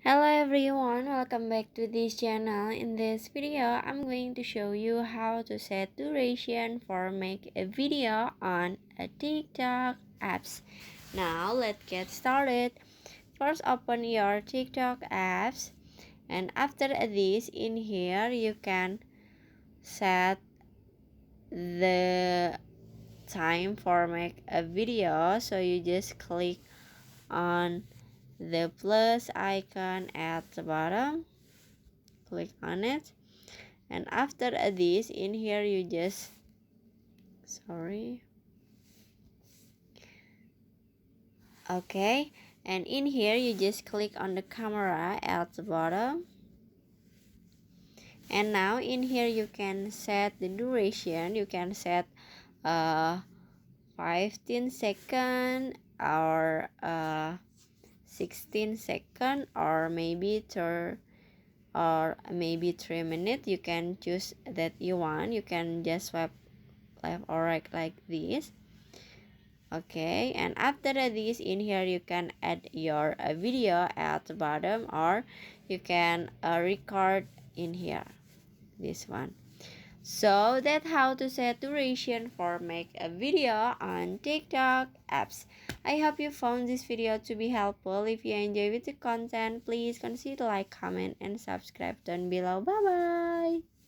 Hello everyone, welcome back to this channel. In this video, I'm going to show you how to set duration for make a video on a TikTok apps. Now let's get started. First open your TikTok apps, and after this in here you can set the time for make a video. So you just click on the plus icon at the bottom, click on it, and after this in here you just okay, and in here you just click on the camera at the bottom, and now in here you can set the duration. You can set 15 second or 16 second or maybe 3 minutes. You can choose that you want. You can just swipe left or right like this. Okay, and after this in here you can add your video at the bottom, or you can record in here, this one. So that's how to set duration for make a video on TikTok apps. I hope you found this video to be helpful. If you enjoy with the content, please consider like, comment, and subscribe down below. Bye bye.